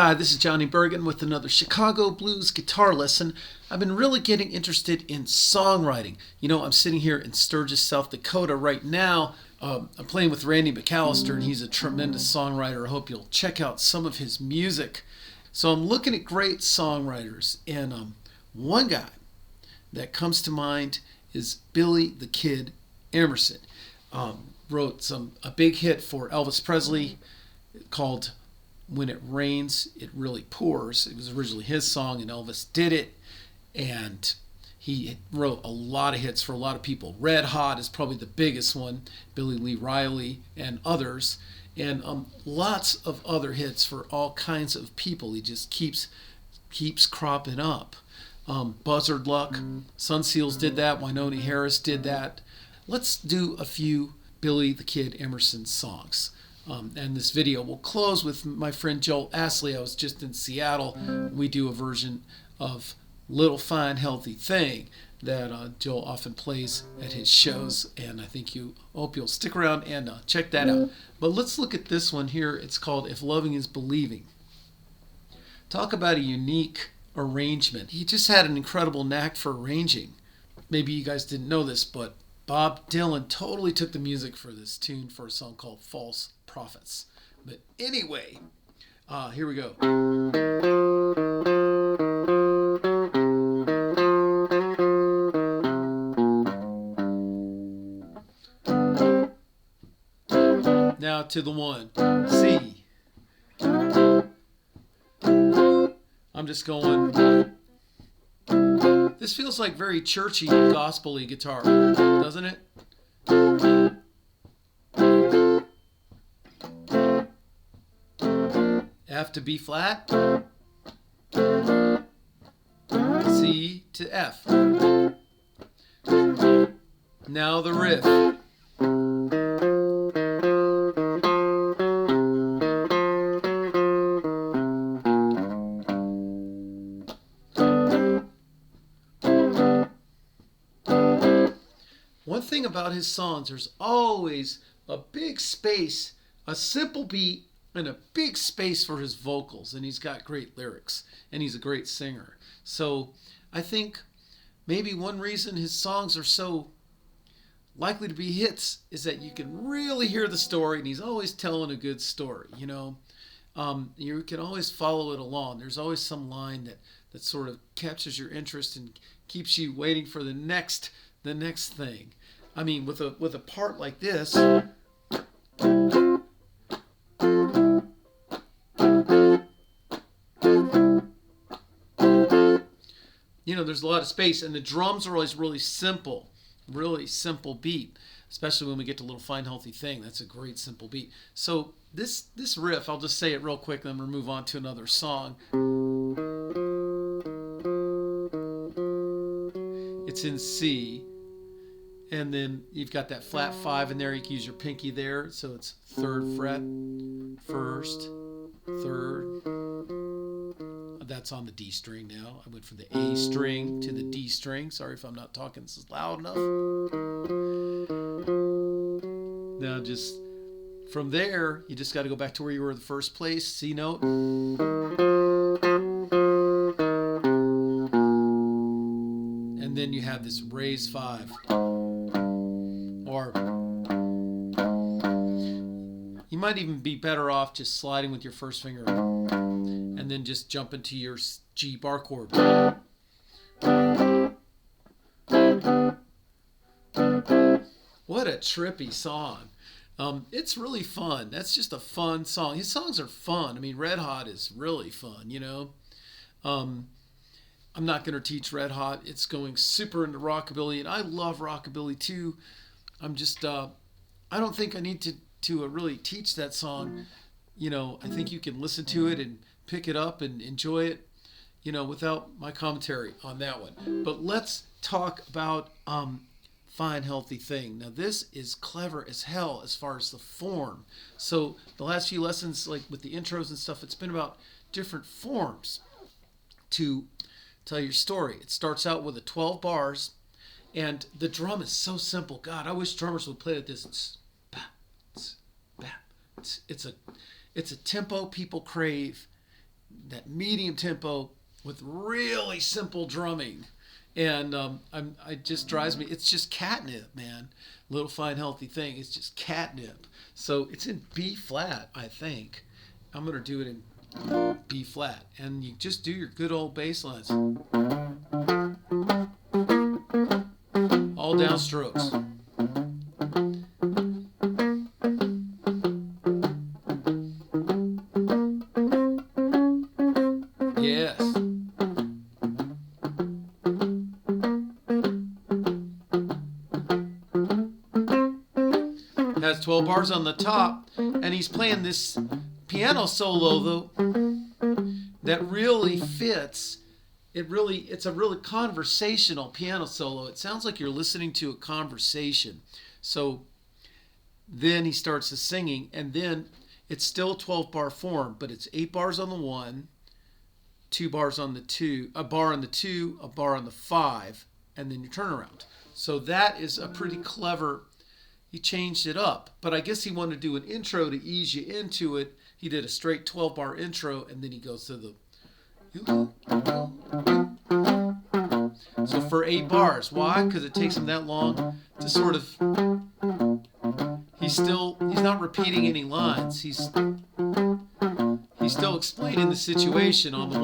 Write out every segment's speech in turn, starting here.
Hi, this is Johnny Burgin with another Chicago Blues guitar lesson. I've been really getting interested in songwriting. I'm sitting here in Sturgis, South Dakota right now. I'm playing with Randy McAllister, and he's a tremendous songwriter. I hope you'll check out some of his music. So I'm looking at great songwriters, and one guy that comes to mind is Billy the Kid Emerson. Wrote a big hit for Elvis Presley called "When It Rains, It Really Pours." It was originally his song, and Elvis did it. And he wrote a lot of hits for a lot of people. Red Hot is probably the biggest one, Billy Lee Riley and others. And lots of other hits for all kinds of people. He just keeps cropping up. Buzzard Luck, Sun Seals did that. Wynonie Harris did that. Let's do a few Billy the Kid Emerson songs. And this video will close with my friend Joel Astley. I was just in Seattle. We do a version of Little Fine Healthy Thing that Joel often plays at his shows, and I hope you'll stick around and check that out. But let's look at this one here. It's called "If Loving Is Believing." Talk about a unique arrangement. He just had an incredible knack for arranging. Maybe you guys didn't know this, but Bob Dylan totally took the music for this tune for a song called "False Prophets." But anyway, here we go. Now to the one, C. I'm just going. This feels like very churchy, gospel-y guitar, doesn't it? F to B flat, C to F. Now the riff. One thing about his songs, there's always a big space, a simple beat, and a big space for his vocals, and he's got great lyrics, and he's a great singer. So I think maybe one reason his songs are so likely to be hits is that you can really hear the story, and he's always telling a good story. You can always follow it along. There's always some line that sort of captures your interest and keeps you waiting for the next thing. I mean, with a part like this, there's a lot of space, and the drums are always really simple beat, especially when we get to Little Fine Healthy Thing. That's a great simple beat. So this riff, I'll just say it real quick, then we'll move on to another song. It's in C, and then you've got that flat 5 in there. You can use your pinky there, so it's 3rd fret, 1st, 3rd. That's on the D string now. I went from the A string to the D string. Sorry if I'm not talking this is loud enough. Now just from there, you just got to go back to where you were in the first place, C note. And then you have this raise 5. Or you might even be better off just sliding with your first finger and then just jump into your G bar chord. What a trippy song. It's really fun. That's just a fun song. His songs are fun. I mean, Red Hot is really fun, I'm not going to teach Red Hot. It's going super into rockabilly, and I love rockabilly too. I'm just, I don't think I need to really teach that song. I think you can listen to it and pick it up and enjoy it, without my commentary on that one. But let's talk about Fine Healthy Thing. Now this is clever as hell as far as the form. So the last few lessons, like with the intros and stuff, it's been about different forms to tell your story. It starts out with 12 bars, and the drum is so simple. God, I wish drummers would play like this. It's a tempo people crave that medium tempo with really simple drumming. And it just drives me. It's just catnip, man. Little fine healthy thing. It's just catnip. So it's in B flat, I think. I'm gonna do it in B flat, and you just do your good old bass lines, all down strokes. Yes. Has 12 bars on the top, and he's playing this piano solo though that really fits. It's a really conversational piano solo. It sounds like you're listening to a conversation. So then he starts the singing, and then it's still 12 bar form, but it's 8 bars on the 1, 2 bars on the 2, a bar on the 2, a bar on the 5, and then you turn around. So that is a pretty clever. He changed it up, but I guess he wanted to do an intro to ease you into it. He did a straight 12 bar intro, and then he goes to the. So for 8 bars, why? Because it takes him that long to sort of. He's not repeating any lines. He's still explaining the situation on the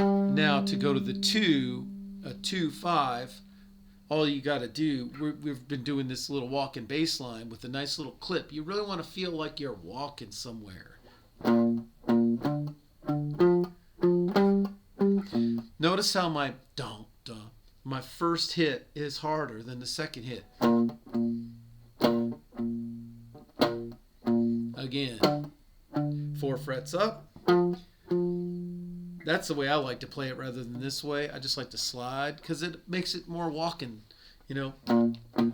1. Now to go to the 2. A 2-5, all you got to do, we've been doing this little walking bass line with a nice little clip. You really want to feel like you're walking somewhere. Notice how my my first hit is harder than the second hit. Again, 4 frets up. That's the way I like to play it rather than this way. I just like to slide because it makes it more walking,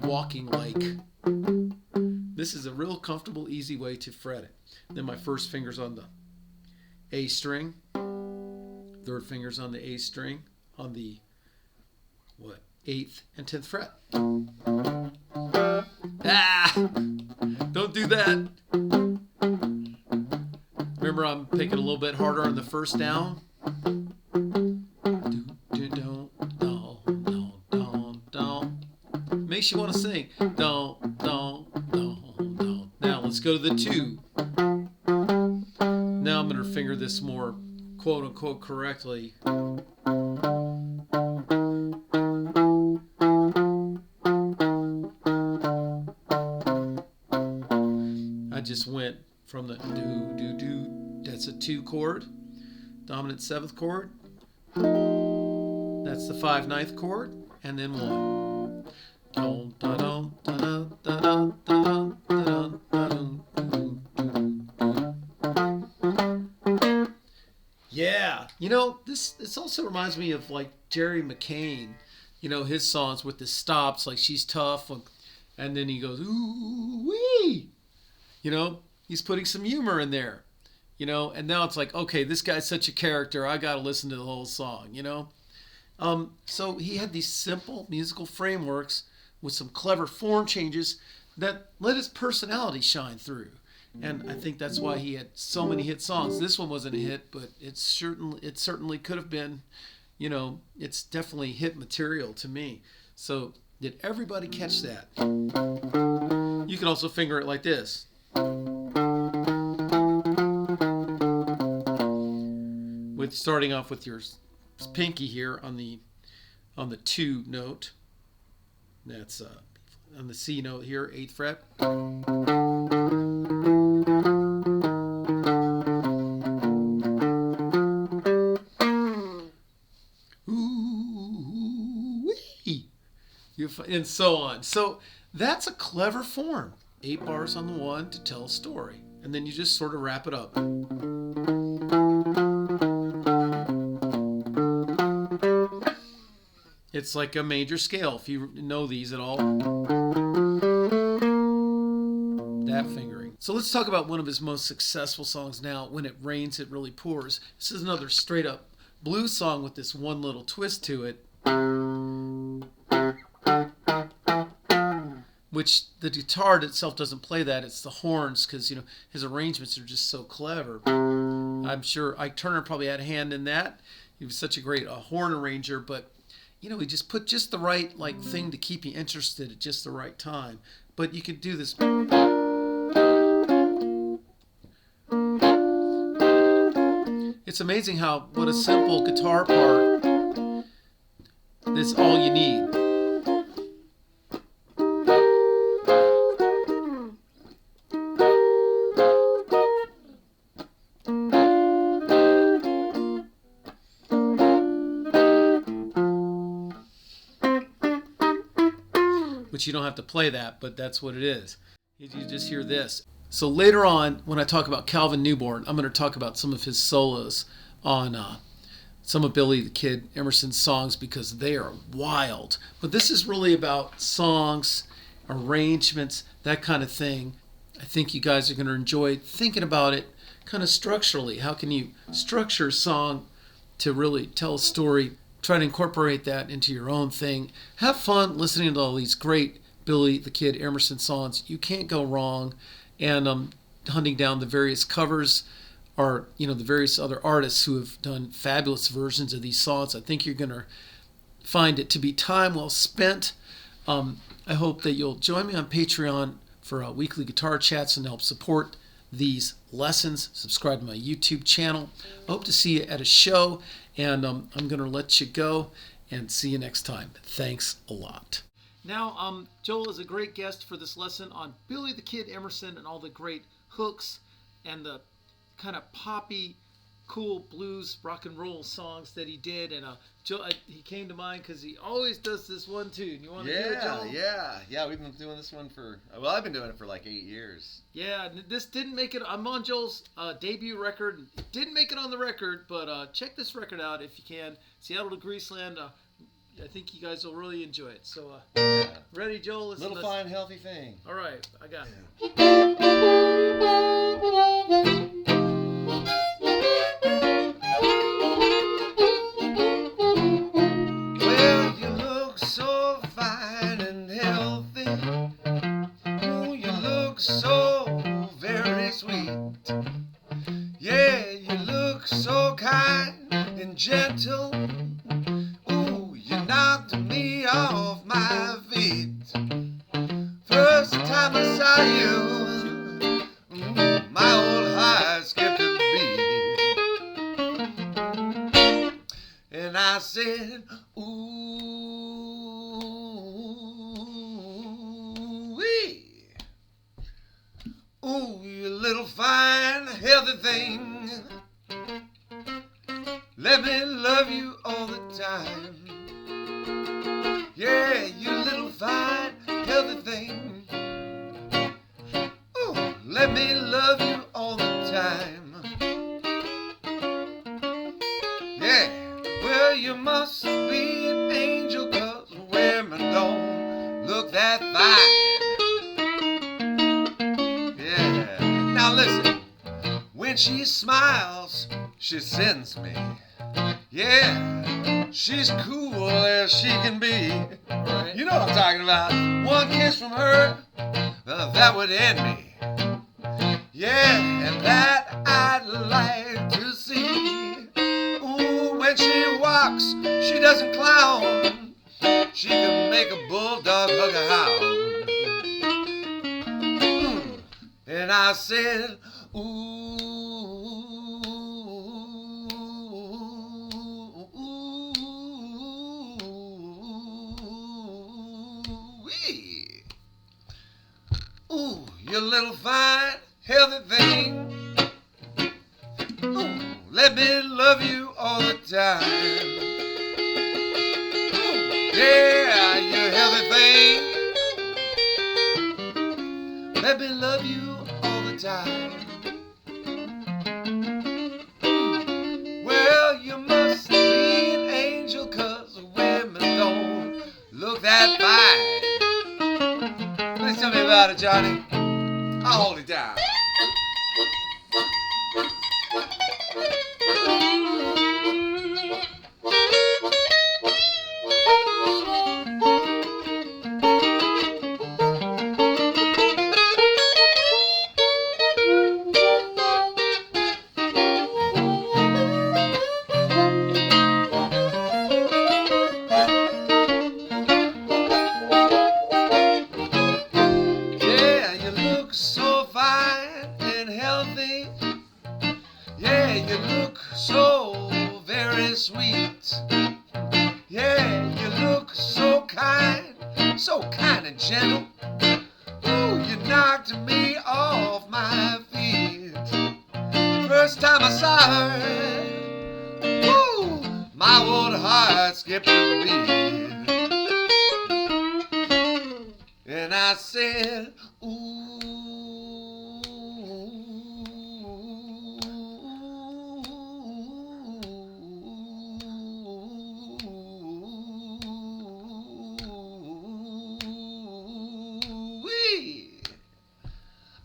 walking like. This is a real comfortable, easy way to fret it. Then my first finger's on the A string. Third finger's on the A string on the 8th and 10th fret. Don't do that. Remember, I'm picking a little bit harder on the first down. Makes you want to sing. Now let's go to the 2. Now I'm going to finger this more quote unquote correctly. I just went from the do. That's a 2 chord. Dominant 7th chord. That's the 5/9 chord, and then 1. Yeah, this also reminds me of like Jerry McCain, his songs with the stops, like She's Tough, and then he goes ooh wee, he's putting some humor in there. And now it's like, okay, this guy's such a character. I got to listen to the whole song, So he had these simple musical frameworks with some clever form changes that let his personality shine through. And I think that's why he had so many hit songs. This one wasn't a hit, but it certainly could have been, it's definitely hit material to me. So did everybody catch that? You can also finger it like this. With starting off with your pinky here on the 2 note. That's on the C note here, 8th fret. Ooh-wee. And so on. So that's a clever form. 8 bars on the 1 to tell a story. And then you just sort of wrap it up. It's like a major scale, if you know these at all. That fingering. So let's talk about one of his most successful songs now, When It Rains, It Really Pours. This is another straight up blues song with this one little twist to it, which the guitar itself doesn't play that. It's the horns, because his arrangements are just so clever. I'm sure Ike Turner probably had a hand in that. He was such a great horn arranger, but he just put just the right thing to keep you interested at just the right time. But you could do this. It's amazing how what a simple guitar part, that's all you need. Which you don't have to play that, but that's what it is. You just hear this. So later on, when I talk about Calvin Newborn, I'm going to talk about some of his solos on some of Billy the Kid Emerson's songs, because they are wild. But this is really about songs, arrangements, that kind of thing. I think you guys are going to enjoy thinking about it kind of structurally. How can you structure a song to really tell a story? Try to incorporate that into your own thing. Have fun listening to all these great Billy the Kid Emerson songs. You can't go wrong. And hunting down the various covers, or the various other artists who have done fabulous versions of these songs. I think you're going to find it to be time well spent. I hope that you'll join me on Patreon for weekly guitar chats and help support these lessons. Subscribe to my YouTube channel. I hope to see you at a show, and I'm going to let you go and see you next time. Thanks a lot. Now, Joel is a great guest for this lesson on Billy the Kid Emerson and all the great hooks and the kind of poppy, cool blues, rock and roll songs that he did. And he came to mind because he always does this one tune. You want to do it, Joel? Yeah. We've been doing this one I've been doing it for like 8 years. Yeah, this didn't make it. I'm on Joel's debut record. It didn't make it on the record, but check this record out if you can. Seattle to Greaseland. I think you guys will really enjoy it. So, ready, Joel? Little fine, healthy thing. All right, I got it. Well, you look so fine and healthy. Oh, you look so very sweet. Yeah, you look so kind and gentle. Knocked me off my feet. First time I saw you, my old heart skipped a beat. And I said, ooh-wee. Ooh, you little fine, healthy thing. Let me love you all the time. Yeah, you little fine, healthy thing. Ooh, let me love you all the time. Yeah, well, you must be an angel, 'cause women don't look that fine. Yeah, now listen, when she smiles, she sends me. Yeah, she's cool as she can be. Right. You know what I'm talking about. One kiss from her, that would end me. Yeah, and that I'd like to see. Ooh, when she walks, she doesn't clown. She can make a bulldog hug a hound. And I said, ooh. Ooh, you little fine, healthy thing. Ooh, let me love you all the time. Ooh, yeah, you healthy thing. Let me love you all the time. Well, you must be an angel, 'cause women don't look that fine. Please tell me about it, Johnny. I'll hold it down. sweet. Yeah, you look so kind and gentle. Ooh, you knocked me off my feet. First time I saw her, woo, my old heart skipped a beat. And I said, ooh,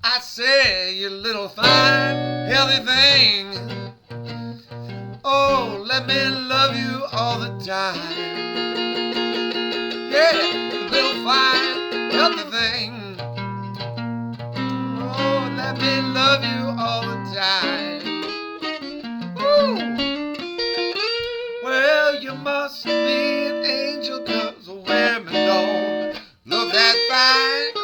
I say, you little fine, healthy thing. Oh, let me love you all the time. Yeah, you little fine, healthy thing. Oh, let me love you all the time. Woo! Well, you must be an angel, 'cause women don't look that fine.